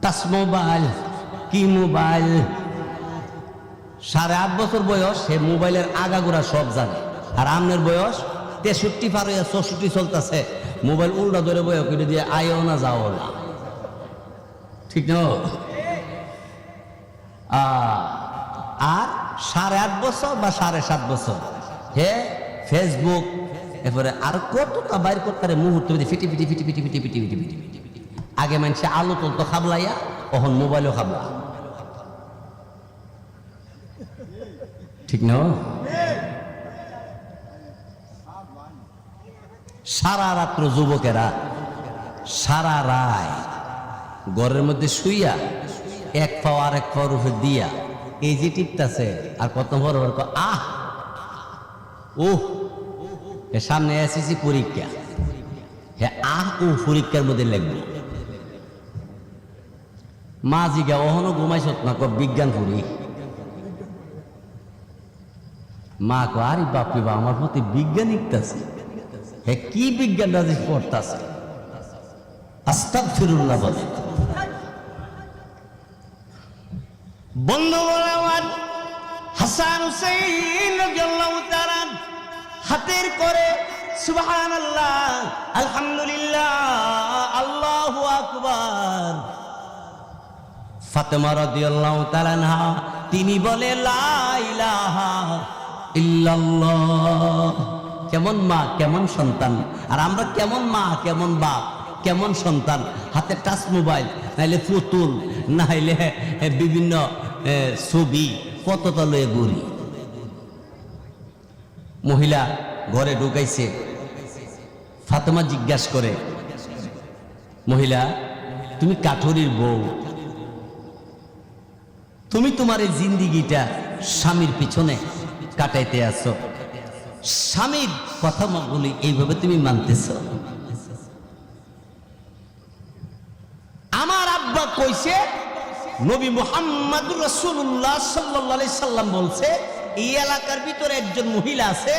Touch mobile কি mobile, 8.5 বছর বয়স, সে মোবাইলের আগাগোড়া সব জানে। আর আমনের বয়স 63 পার হইয়া 64 চলতেছে, মোবাইল উল্টা ধরে বয় করে দিয়ে আয়ও না যাও না, ঠিক না? আর 8.5 বছর বা 7.5 বছর হে ফেসবুক, এরপরে আর কতটা বাইর করতে মুহূর্তে ফিটি ফিটি ফিটি ফিটি ফিটি ফিটি ফিটি ফিটি ফিটি ফিটি। আগে মানুষে আলু তুলতো খাবলাইয়া, তখন মোবাইলও খাবলা, ঠিক না? সারা রাত্র যুবকেরা সারা রায় ঘরের মধ্যে শুইয়া এক পাও আর এক পাওয়ার উপর দিয়া এই যে টিপতেছে, আর কত বড় বড় আহ ওহ, এর সামনে এসেছি পরীক্ষা, হ্যাঁ আহ ও পরীক্ষার মধ্যে লাগবে। মা জিগা ওহনো ঘুমাইছত না, বিজ্ঞান পড়ি। মা কো আরে বাপরে বা, আমার প্রতি বিজ্ঞান ইকতাছে, হ্যাঁ কি বিজ্ঞান রাজি পড়তাছে, আস্তাগফিরুল্লাহ বলে। বন্ধু আমার হাসান হুসাইন রাদিয়াল্লাহু তাআলা হাতের করে সুবহানাল্লাহ, আলহামদুলিল্লাহ, আল্লাহু আকবার। ফাতেমা রাদিয়াল্লাহু তাআলা আনহা তিনি বলে লা ইলাহা ইল্লাল্লাহ। কেমন মা কেমন সন্তান, আর আমরা কেমন মা কেমন বাপ কেমন সন্তান, হাতে টাচ মোবাইল, নাইলে পুতুল, নাইলে বিভিন্ন ছবি, কতটা লয়ে ঘুরি। মহিলা ঘরে ঢুকাইছে, ফাতেমা জিজ্ঞাসা করে, মহিলা তুমি কাঠুরির বউ, তুমি তোমার এই জিন্দিগিটা স্বামীর পিছনে কাটাইতে আসো, স্বামীর কথা বলি এইভাবে তুমি মানতেছ? আমার আব্বা কইছে, নবী মুহাম্মদুর রাসূলুল্লাহ সাল্লাল্লাহু আলাইহি সাল্লাম বলছে, এই এলাকার ভিতরে একজন মহিলা আছে,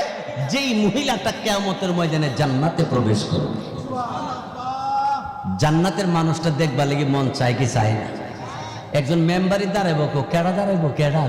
যেই মহিলাটা কিয়ামতের ময়দানে জান্নাতে প্রবেশ করবে। জান্নাতের মানুষটা দেখবা লাগি মন চায় কি চায় না? একজন মেম্বারই দাঁড়াইব, কেডা দাঁড়াইব, কেডা?